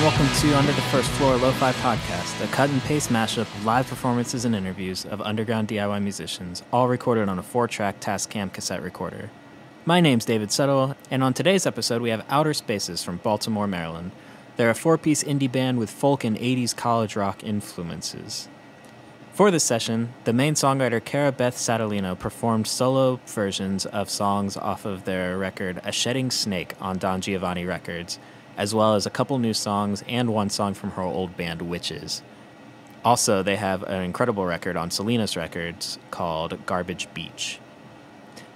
welcome to Under the First Floor Lo-Fi Podcast, a cut-and-paste mashup of live performances and interviews of underground DIY musicians, all recorded on a 4-track Tascam cassette recorder. My name's David Settle, and on today's episode we have Outer Spaces from Baltimore, Maryland. They're a 4-piece indie band with folk and 80s college rock influences. For this session, the main songwriter Cara performed solo versions of songs off of their record A Shedding Snake on Don Giovanni Records, as well as a couple new songs and one song from her old band Witches. Also, they have an incredible record on Salinas Records called Garbage Beach.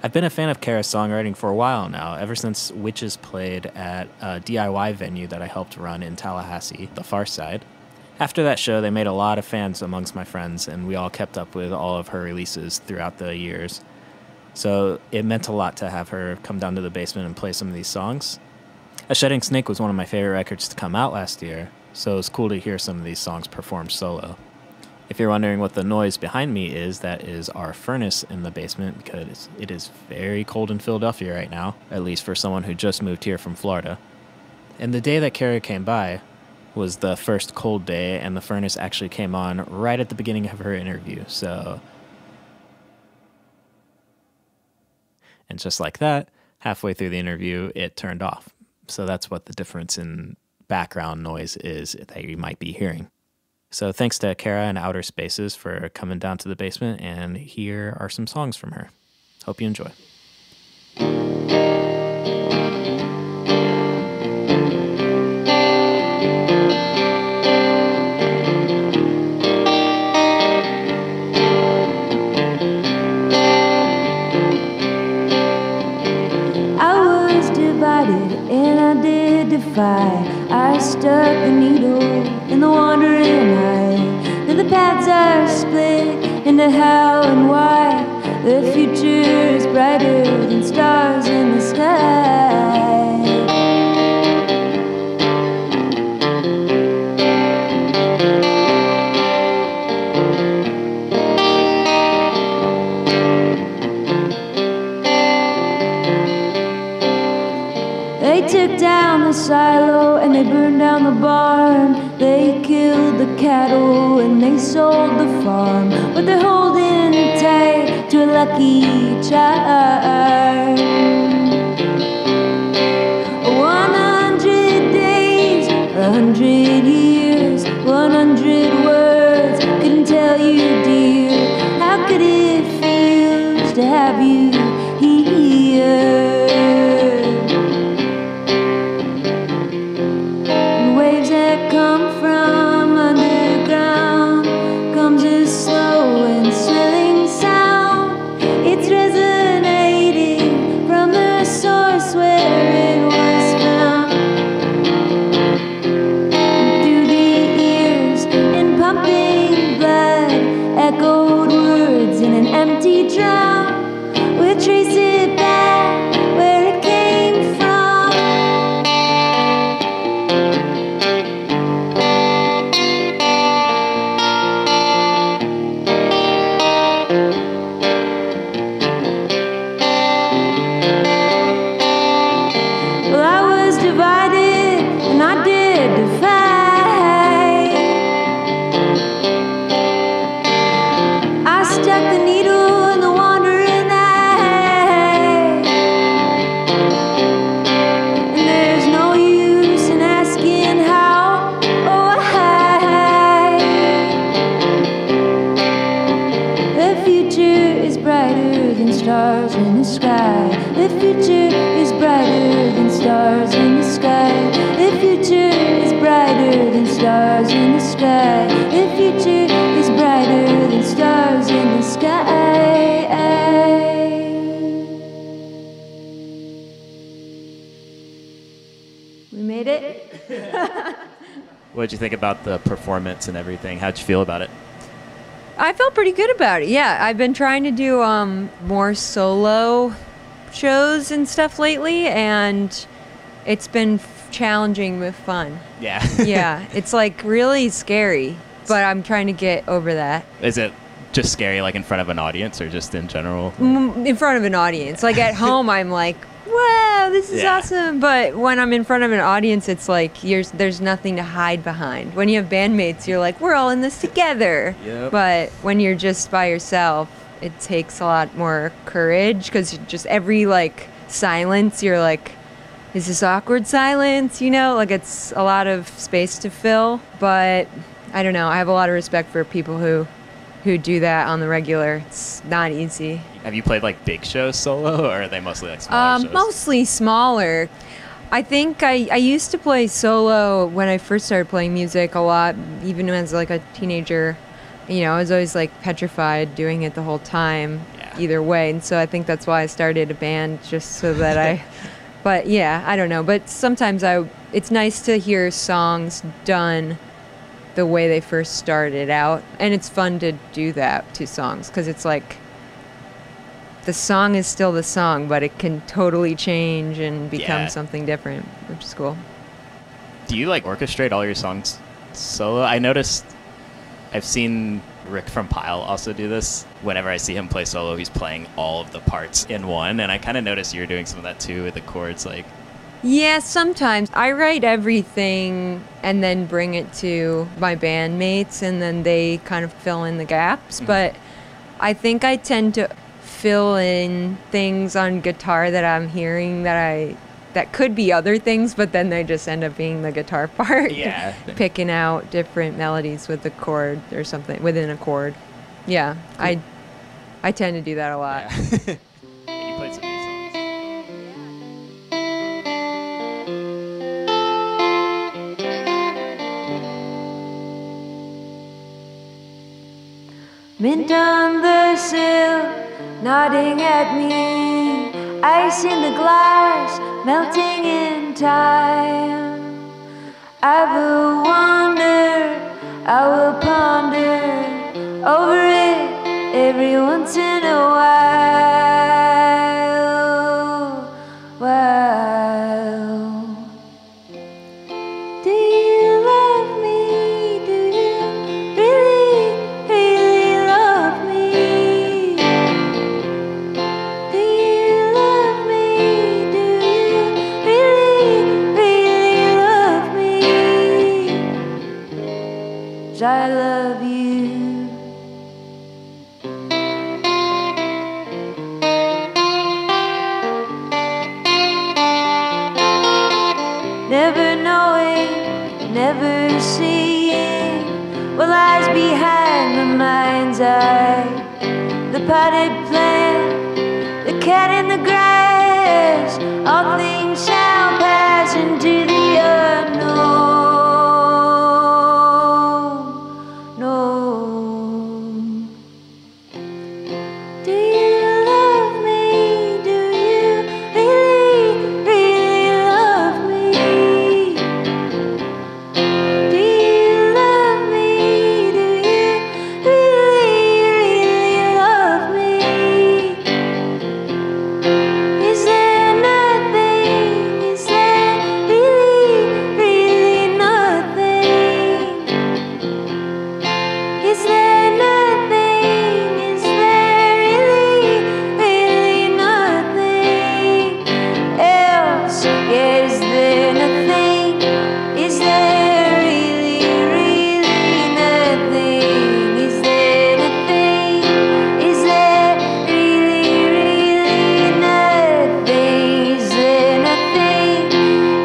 I've been a fan of Cara's songwriting for a while now, ever since Witches played at a DIY venue that I helped run in Tallahassee, the Far Side. After that show, they made a lot of fans amongst my friends, and we all kept up with all of her releases throughout the years. So it meant a lot to have her come down to the basement and play some of these songs. A Shedding Snake was one of my favorite records to come out last year, so it was cool to hear some of these songs performed solo. If you're wondering what the noise behind me is, that is our furnace in the basement, because it is very cold in Philadelphia right now, at least for someone who just moved here from Florida. And the day that Cara came by was the first cold day, and the furnace actually came on right at the beginning of her interview, so... And just like that, halfway through the interview, it turned off. So that's what the difference in background noise is that you might be hearing. So thanks to Cara and Outer Spaces for coming down to the basement, and here are some songs from her. Hope you enjoy. I stuck the needle in the wandering eye. Then the paths are split into how and why. The future is brighter than stars in the sky. They took down the silo and they burned down the barn. They killed the cattle and they sold the farm. But they're holding tight to a lucky charm. 100 days, 100 years, 100 words couldn't tell you, dear, how could it feel to have you here? What did you think about the performance and everything? How'd you feel about it? I felt pretty good about it. Yeah, I've been trying to do more solo shows and stuff lately, and it's been challenging but fun. Yeah. Yeah, it's like really scary, but I'm trying to get over that. Is it just scary like in front of an audience or just in general? In front of an audience. Like at home, I'm like, wow, this is awesome. But when I'm in front of an audience, it's like there's nothing to hide behind. When you have bandmates, you're like, we're all in this together. Yep. But when you're just by yourself, it takes a lot more courage because just every like silence, you're like, is this awkward silence? You know, like it's a lot of space to fill. But I don't know. I have a lot of respect for people who do that on the regular. It's not easy. Have you played like big shows solo, or are they mostly like smaller shows? Mostly smaller. I think I used to play solo when I first started playing music a lot, even as like a teenager. You know, I was always like petrified doing it the whole time, either way. And so I think that's why I started a band, just so that but yeah, I don't know. But sometimes it's nice to hear songs done the way they first started out. And it's fun to do that to songs because it's like the song is still the song, but it can totally change and become something different, which is cool. Do you like orchestrate all your songs solo? I noticed I've seen Rick from Pile also do this. Whenever I see him play solo, he's playing all of the parts in one, and I kind of noticed you were doing some of that too with the chords. Like, yeah, sometimes I write everything and then bring it to my bandmates, and then they kind of fill in the gaps. But I think I tend to fill in things on guitar that I'm hearing that could be other things, but then they just end up being the guitar part. Yeah. Picking out different melodies with the chord or something within a chord. Yeah, cool. I tend to do that a lot. Yeah. And you played some new songs. Mint on the sill, nodding at me, ice in the glass, melting in time. I will wander, I will ponder over it every once in a while. Do you love me? Do you really, really love me? Do you love me? Do you really, really love me? 'Cause I love you. Never knowing, never seeing what lies behind the mind's eye. The potted plant, the cat in the grass, all things shall pass into the unknown. No. Do you love me? Do you really, really love me? Do you love me? Do you really, really love me? Is there nothing? Is there really, really nothing? Is there nothing? Is there really, really nothing else? Is there nothing? Is there really, really nothing? Is there nothing? Is there really, really nothing? Is there nothing?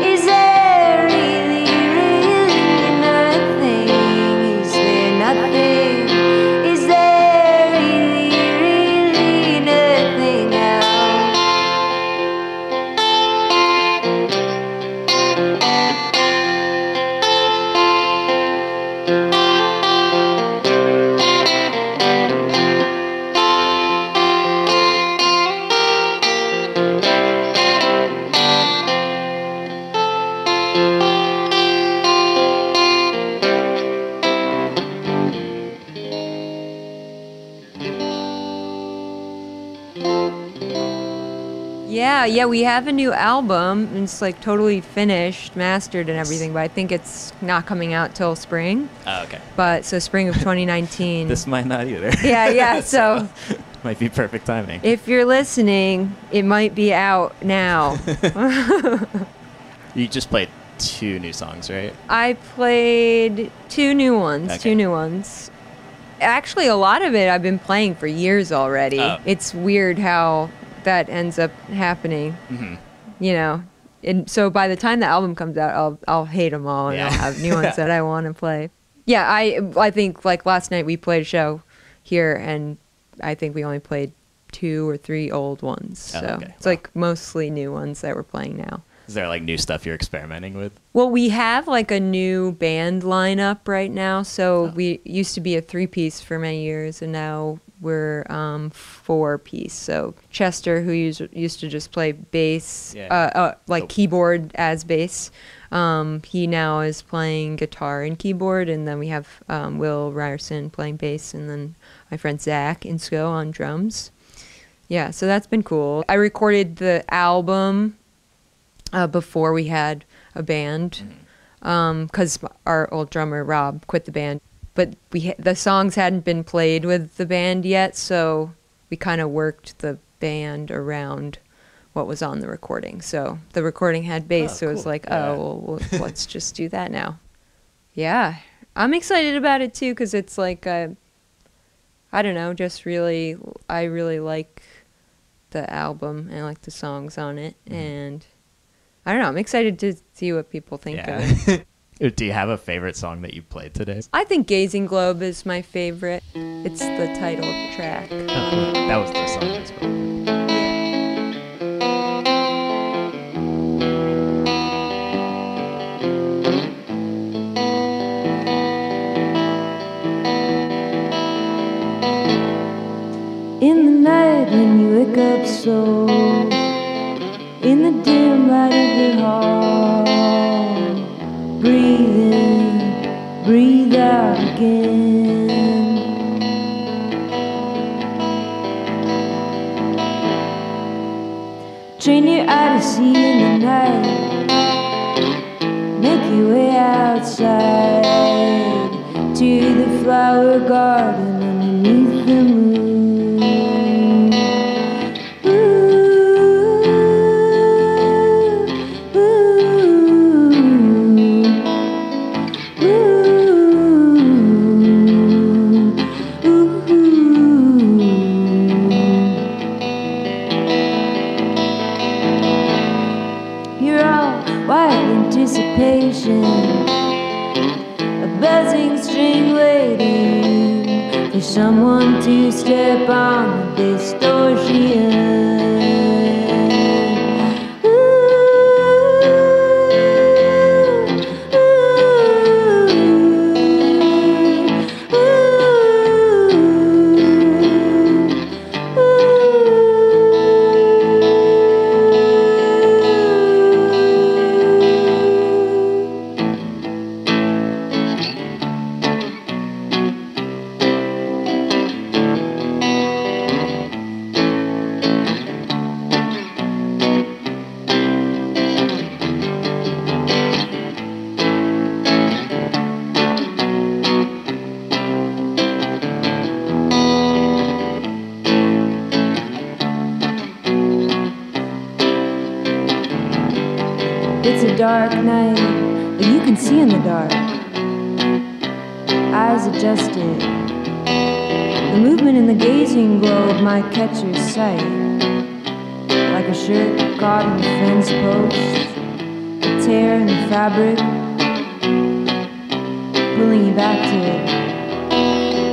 Is there really, really nothing? Is there nothing? Is there really, really nothing else? Yeah, we have a new album. And it's like totally finished, mastered and everything, but I think it's not coming out till spring. Oh, okay. But so spring of 2019. This might not either. Yeah, so Might be perfect timing. If you're listening, it might be out now. You just played 2 new songs, right? I played 2 new ones. Okay. 2 new ones. Actually, a lot of it I've been playing for years already. Oh. It's weird how that ends up happening. Mm-hmm. You know, and so by the time the album comes out, I'll hate them all, and Yeah. I'll have new ones that I want to play. Yeah, I think like last night we played a show here, and I think we only played 2 or 3 old ones. Oh, So okay. it's like mostly new ones that we're playing now. Is there like new stuff you're experimenting with? Well, we have like a new band lineup right now. So we used to be a 3-piece for many years, and now we're 4-piece. So Chester, who used to just play bass, keyboard as bass, he now is playing guitar and keyboard, and then we have Will Ryerson playing bass, and then my friend Zach Insco on drums. Yeah, so that's been cool. I recorded the album before we had a band, because our old drummer Rob quit the band, but the songs hadn't been played with the band yet, so we kind of worked the band around what was on the recording. So the recording had bass, so it was like, well, let's just do that now. Yeah, I'm excited about it too, because it's like I don't know, I really like the album and I like the songs on it, and I don't know, I'm excited to see what people think of it. Do you have a favorite song that you played today? I think Gazing Globe is my favorite. It's the title track. Oh, that was the song that's probably. In the night when you wake up slow, in the dim light of your heart, breathe in, breathe out again. Train your eye to see in the night, make your way outside to the flower garden underneath the moon. A buzzing string waiting for someone to step on the distortion. It's a dark night, but you can see in the dark. Eyes adjusted. The movement in the gazing globe might catch your sight. Like a shirt caught in a fence post, a tear in the fabric, pulling you back to it.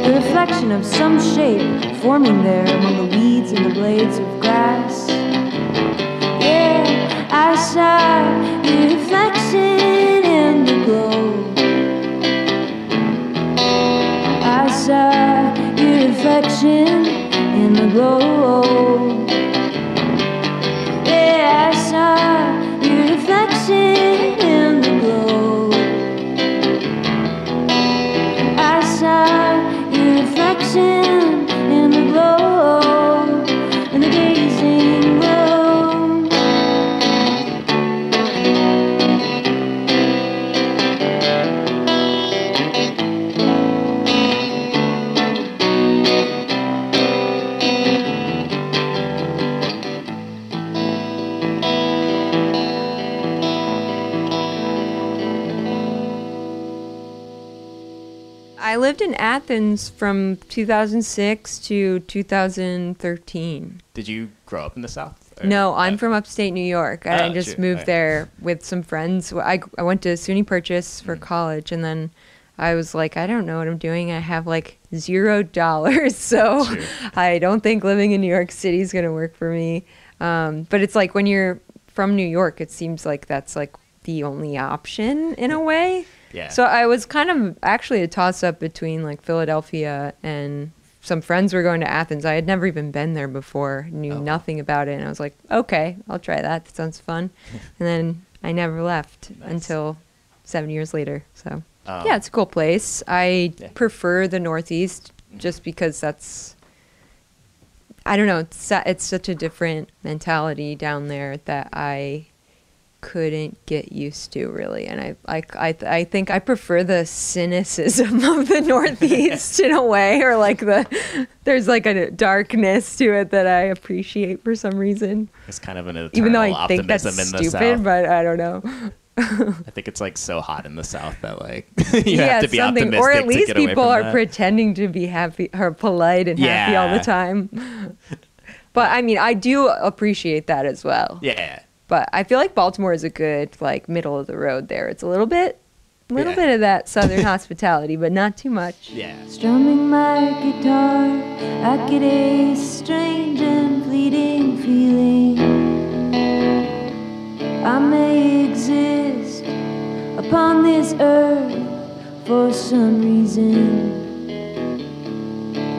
The reflection of some shape forming there among the weeds and the blades of grass. Yeah, I saw your reflection in the glow. I saw your reflection in the glow. Yeah, I saw your reflection in the glow. I saw your reflection in the glow, in the gazing glow. I lived in Athens from 2006 to 2013. Did you grow up in the South? No, I'm from upstate New York. I just moved there with some friends. I went to SUNY Purchase for college, and then I was like, I don't know what I'm doing. I have like $0, so I don't think living in New York City is going to work for me. But it's like when you're from New York, it seems like that's like the only option in a way. Yeah. So I was kind of actually a toss-up between like Philadelphia, and some friends were going to Athens. I had never even been there before, knew nothing about it, and I was like, okay, I'll try that. That sounds fun. And then I never left until 7 years later. So yeah, it's a cool place. I prefer the Northeast just because that's, I don't know, it's such a different mentality down there that I couldn't get used to, really. And I think I prefer the cynicism of the Northeast in a way, or like there's like a darkness to it that I appreciate for some reason. It's kind of an eternal even though I think that's optimism in the stupid, South. But I don't know. I think it's like so hot in the South that like you have to be optimistic, or at least to get away people from are that. pretending to be happy or polite and happy all the time. But I mean, I do appreciate that as well. Yeah. But I feel like Baltimore is a good like middle of the road there. It's a little bit of that Southern hospitality, but not too much. Yeah. Strumming my guitar, I get a strange and fleeting feeling. I may exist upon this earth for some reason.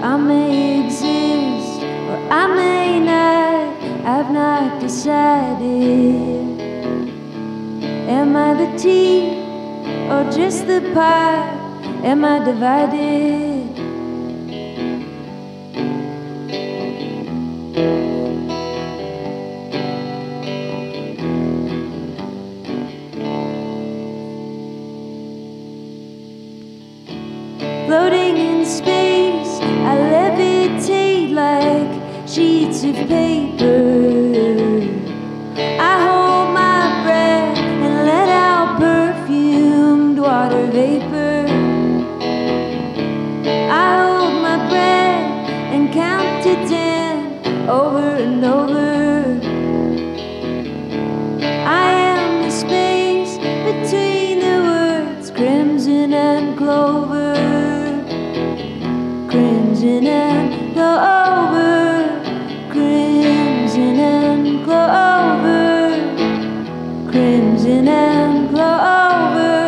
I may exist or I may not. I've not decided. Am I the tea or just the pie? Am I divided? Floating in space, I levitate like sheets of paper. I hold my breath and let out perfumed water vapor. I hold my breath and count to 10 over and over. I am the space between the words crimson and clover. Crimson and clover. Crimson and clover, crimson and clover,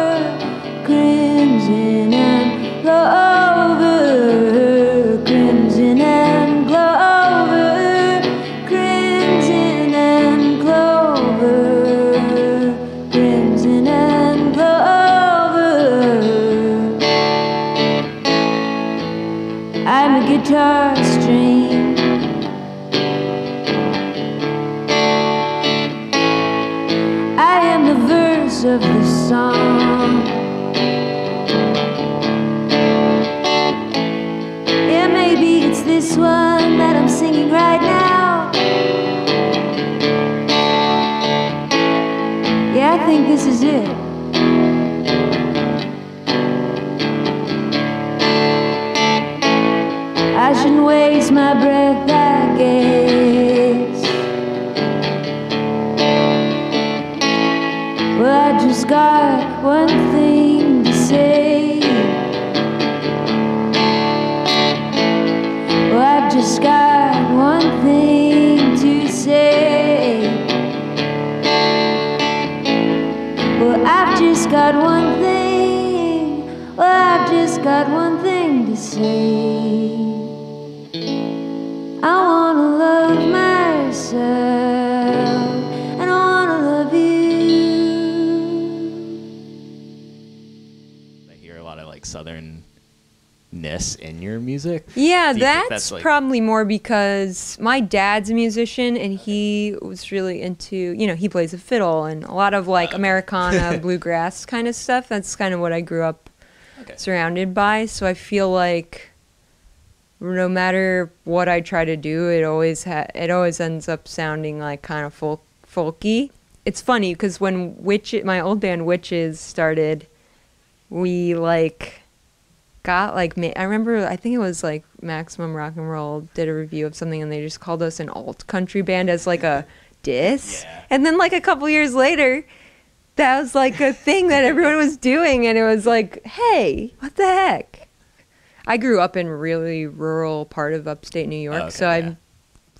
crimson and clover, crimson and clover, crimson and clover, crimson and clover. I'm a guitar string. Of the song, yeah, maybe it's this one that I'm singing right now. Yeah, I think this is it. I shouldn't waste my breath, I guess. Well, I just got one thing to say. Well, I've just got one thing to say. Well, I've just got one thing. Well, I've just got one thing to say. I wanna love myself, and I wanna love you. Southern-ness in your music? Yeah, Do you think that's like... probably more because my dad's a musician and he was really into, you know, he plays a fiddle and a lot of like Americana, bluegrass kind of stuff. That's kind of what I grew up surrounded by. So I feel like no matter what I try to do, it always ends up sounding like kind of folky. It's funny because when my old band Witches started, we like got like, I remember, I think it was like Maximum Rock and Roll did a review of something and they just called us an alt country band as like a diss. Yeah. And then like a couple years later, that was like a thing that everyone was doing, and it was like, hey, what the heck? I grew up in a really rural part of upstate New York, so I'm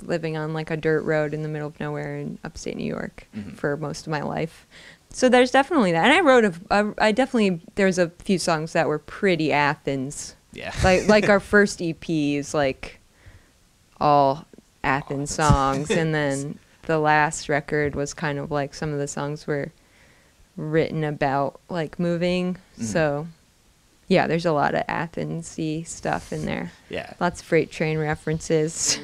living on like a dirt road in the middle of nowhere in upstate New York for most of my life. So there's definitely that. And I wrote there's a few songs that were pretty Athens. Yeah. Like our first EP is like all Athens songs. And then the last record was kind of like some of the songs were written about like moving. So yeah, there's a lot of Athens-y stuff in there. Yeah. Lots of freight train references.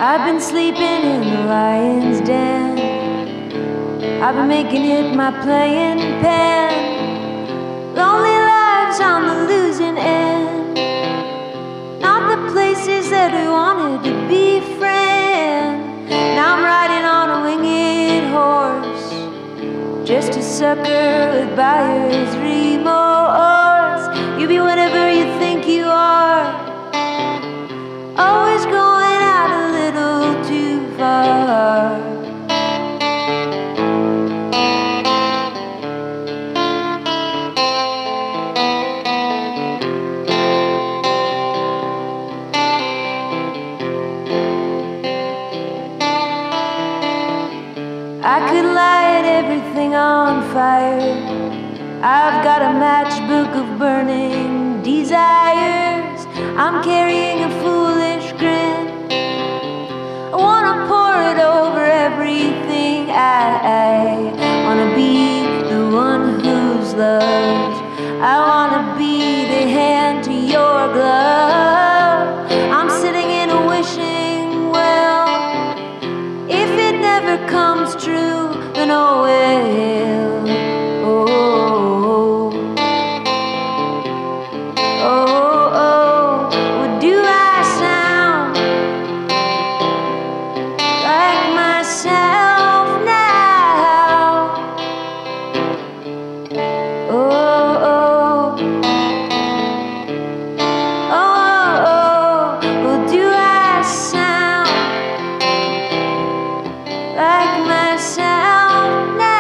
I've been sleeping in the lion's den. I've been making it my playing pen. Lonely lives on the losing end. Not the places that we wanted to befriend. Now I'm riding on a winged horse, just a sucker with buyer's remorse. You be whatever you think you are, always going out a little too far. I could light everything on fire. I've got a matchbook of burning desires. I'm carrying a foolish grin. I wanna pour it over everything. I wanna be the one who's loved. I wanna be the hand to your glove. I'm sitting in a wishing well. If it never comes true, then oh well. What do I sound like myself now? What do I sound like myself now?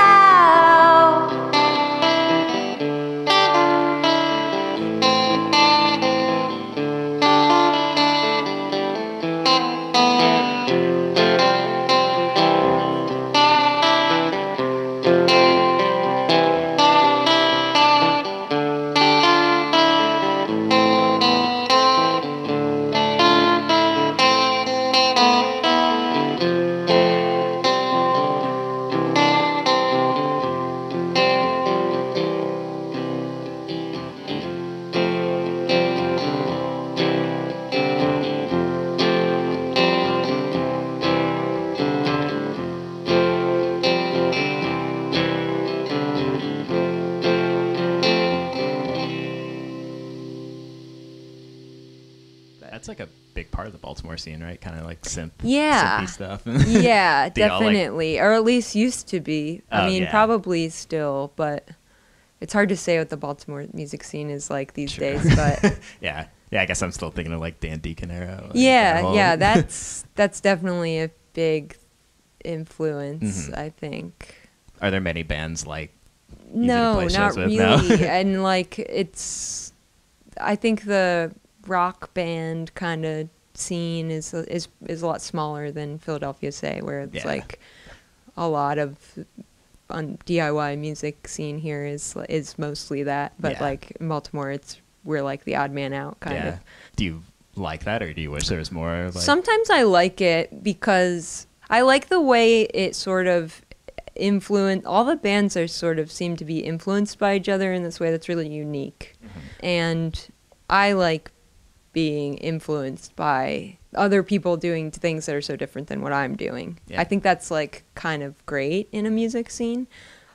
That's like a big part of the Baltimore scene, right? Kind of like Yeah. synthy stuff. Yeah, Do y'all, definitely. Or at least used to be. I mean, yeah. probably still, but it's hard to say what the Baltimore music scene is like these Sure. days. But yeah, I guess I'm still thinking of like Dan Deacon era. Like, yeah, that's definitely a big influence, I think. Are there many bands like easy to No, play not shows with? really. No? And like I think the rock band kind of scene is a lot smaller than Philadelphia, say, where it's like a lot of DIY music scene here is mostly that, but like in Baltimore, we're like the odd man out kind of. Do you like that, or do you wish there was more? Like... Sometimes I like it because I like the way it sort of all the bands are sort of seem to be influenced by each other in this way that's really unique. And I like being influenced by other people doing things that are so different than what I'm doing. Yeah. I think that's like kind of great in a music scene.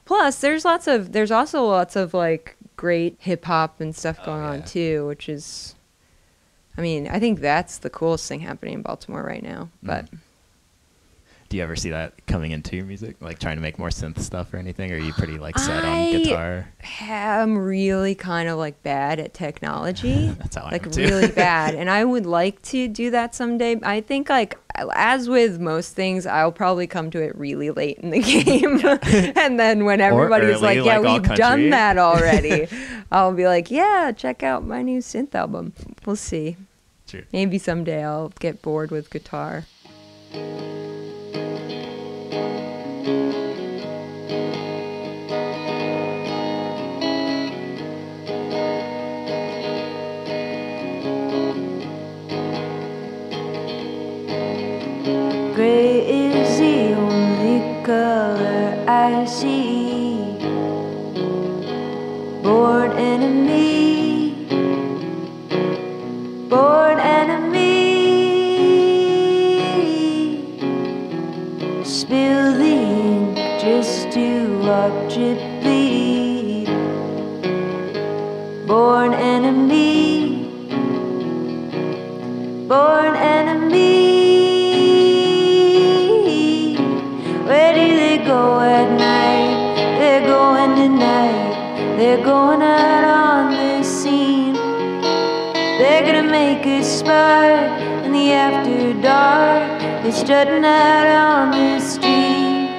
Plus, there's also lots of like great hip hop and stuff going on too, which is, I mean, I think that's the coolest thing happening in Baltimore right now. But do you ever see that coming into your music, like trying to make more synth stuff or anything? Or are you pretty like set on guitar? I'm really kind of like bad at technology. That's how I like am too. really bad, and I would like to do that someday. I think like as with most things, I'll probably come to it really late in the game, and then when everybody's early, like, "Yeah, like all we've country. done that already," I'll be like, "Yeah, check out my new synth album." We'll see. True. Maybe someday I'll get bored with guitar. Gray is the only color I see. Born enemy, born enemy. Spill the ink just to watch it bleed. Born enemy, born enemy. Where do they go at night? They're going tonight. They're going out on the scene. They're gonna make a spark in the after dark. They're strutting out on the street.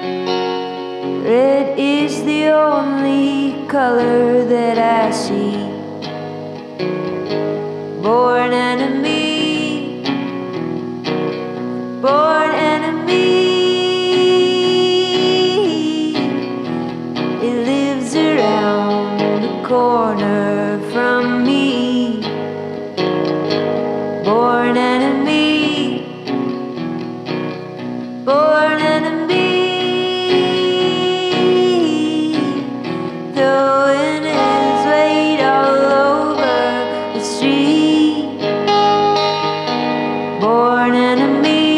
Red is the only color that I see. Born enemy, born enemy. It lives around the corner from me. Born enemy, born enemy. Throwing his weight all over the street. Born enemy,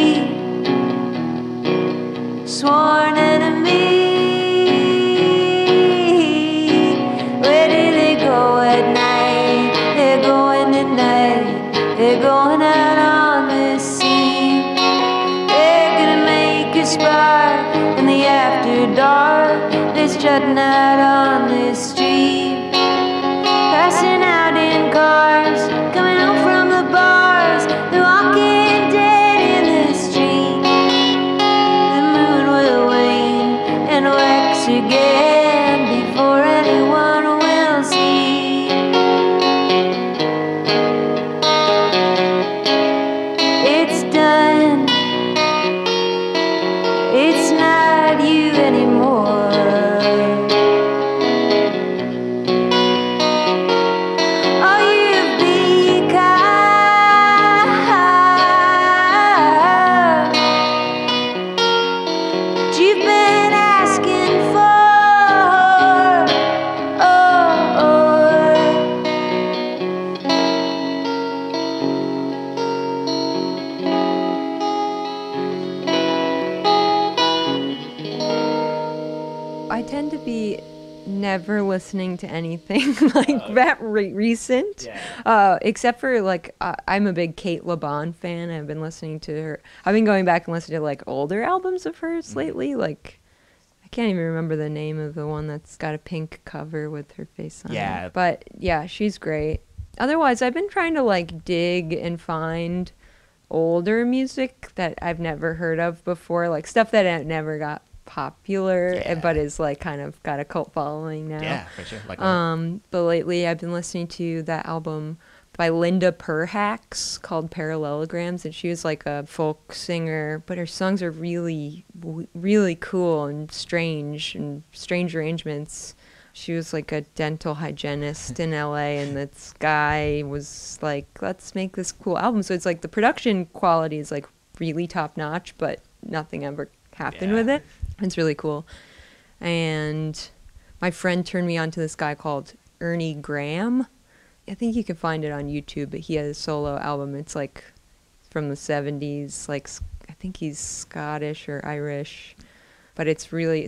sworn enemy. Where do they go at night? They're going tonight. They're going out on the scene. They're gonna make a spark in the after dark. They're strutting out on the street. Passing out in cars, coming home from the bars. They're walking dead in the street. The moon will wane and wax again before anyone will see. It's done. It's not you anymore. All you've become. You've been asking for. Oh, I tend to be never listening to anything like that recent, except for like I'm a big Kate LeBon fan. I've been listening to her. I've been going back and listening to like older albums of hers lately. Like I can't even remember the name of the one that's got a pink cover with her face on it. But yeah, she's great. Otherwise, I've been trying to like dig and find older music that I've never heard of before, like stuff that never got popular, but is like kind of got a cult following now. Yeah, for sure. Like but lately I've been listening to that album by Linda Perhacs called Parallelograms, and she was like a folk singer, but her songs are really, really cool and strange arrangements. She was like a dental hygienist in LA, and this guy was like, let's make this cool album. So it's like the production quality is like really top notch, but nothing ever happened with it. It's really cool. And my friend turned me on to this guy called Ernie Graham. I think you can find it on YouTube, but he has a solo album. It's like from the 70s, like I think he's Scottish or Irish, but it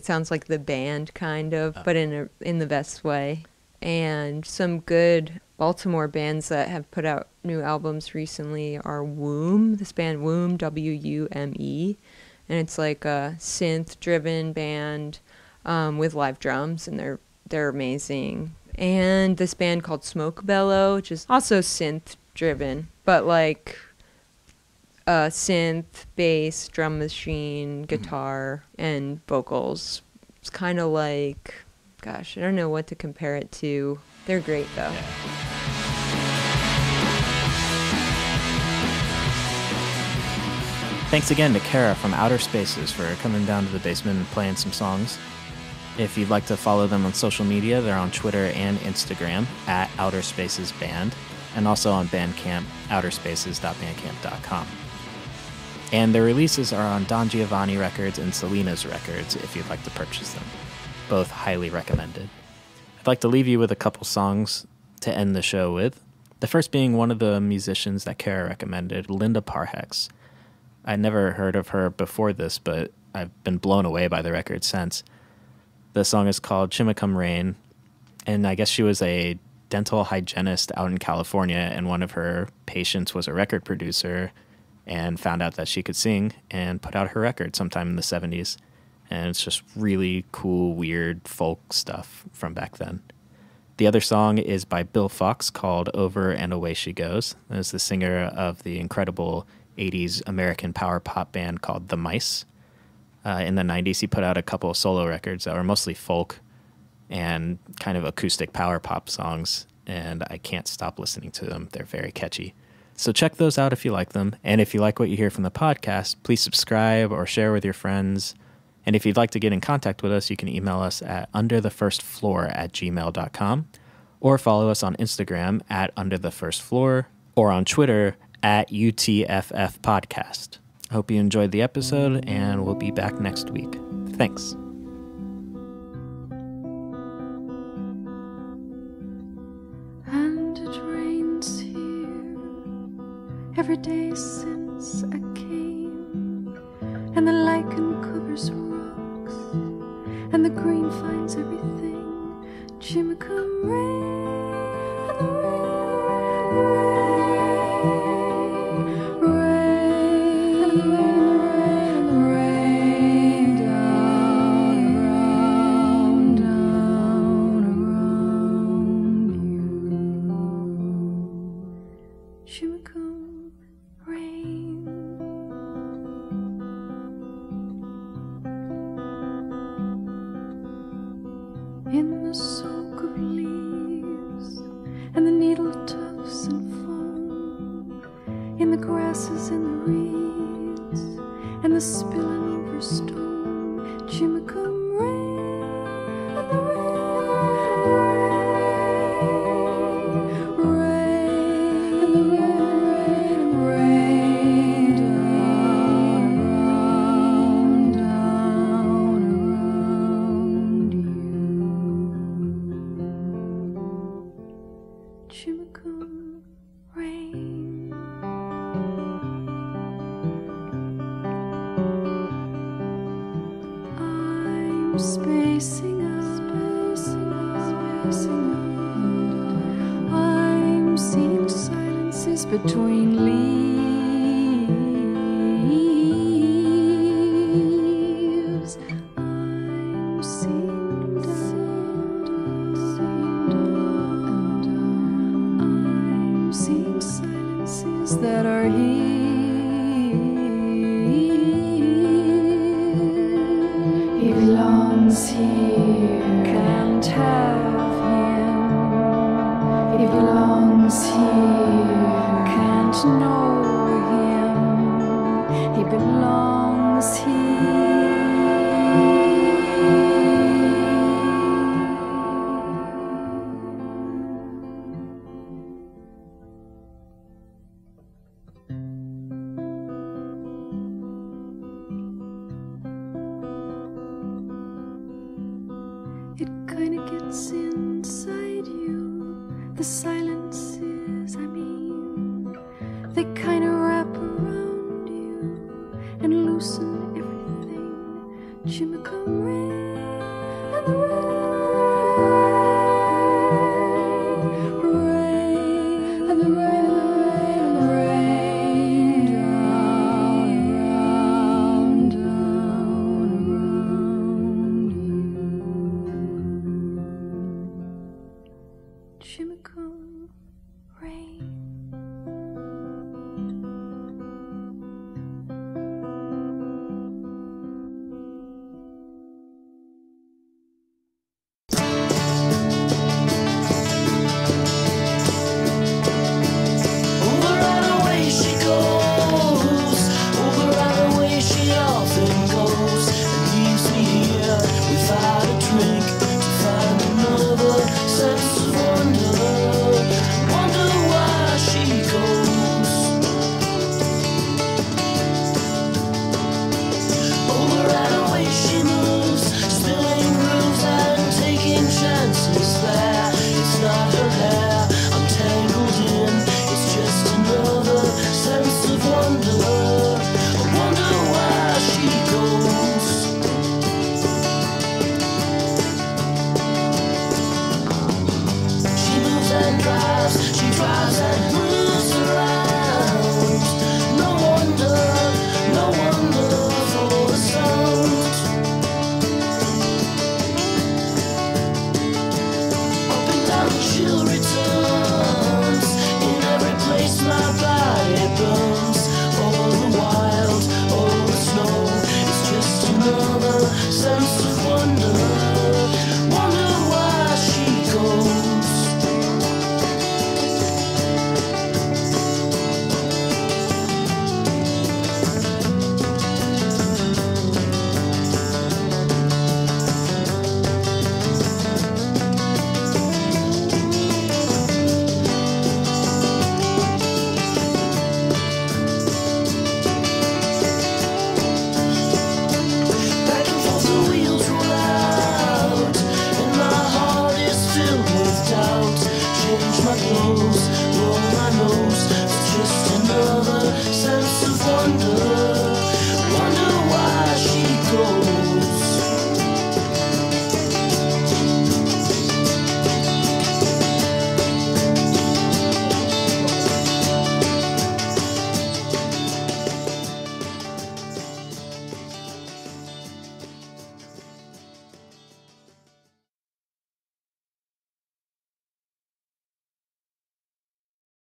sounds like the band kind of, but in the best way. And some good Baltimore bands that have put out new albums recently are Womb, this band Womb, W-U-M-E, and it's like a synth-driven band with live drums, and they're amazing. And this band called Smoke Bellow, which is also synth-driven, but like synth, bass, drum machine, guitar, and vocals. It's kind of like, gosh, I don't know what to compare it to. They're great, though. Yeah. Thanks again to Cara from Outer Spaces for coming down to the basement and playing some songs. If you'd like to follow them on social media, they're on Twitter and Instagram at Outer Spaces Band, and also on Bandcamp, outerspaces.bandcamp.com. And their releases are on Don Giovanni Records and Salinas Records if you'd like to purchase them. Both highly recommended. I'd like to leave you with a couple songs to end the show with. The first being one of the musicians that Cara recommended, Linda Parhex. I'd never heard of her before this, but I've been blown away by the record since. The song is called Chimicum Rain, and I guess she was a dental hygienist out in California, and one of her patients was a record producer and found out that she could sing and put out her record sometime in the 70s. And it's just really cool, weird folk stuff from back then. The other song is by Bill Fox called Over and Away She Goes. It's the singer of the incredible 80s American power pop band called The Mice. In the 90s, he put out a couple of solo records that were mostly folk and kind of acoustic power pop songs, and I can't stop listening to them. They're very catchy. So check those out if you like them. And if you like what you hear from the podcast, please subscribe or share with your friends. And if you'd like to get in contact with us, you can email us at underthefirstfloor@gmail.com, or follow us on Instagram at underthefirstfloor, or on Twitter at UTFF Podcast. I hope you enjoyed the episode, and we'll be back next week. Thanks. And it rains here every day since I came, and the lichen covers rocks, and the green finds everything. Chimicum rain, and the rain down around you. Chimicum rain. In the soak of leaves and the needle tufts and foam, in the grasses and the reeds and the spilling over stone, Chimicum rain, and the rain down around you. Chimicum rain. I'm spacing out, I'm seeing silences between leaves. I'm seeing I'm seeing silences that are here. He belongs here, can't have him. He belongs here, can't know him. He belongs here. It kinda gets inside you, the silence They kind of wrap around you and loosen everything. Chemical rain and the rain and the rain and the rain down around you. Chemical rain. Chill returns in every place my body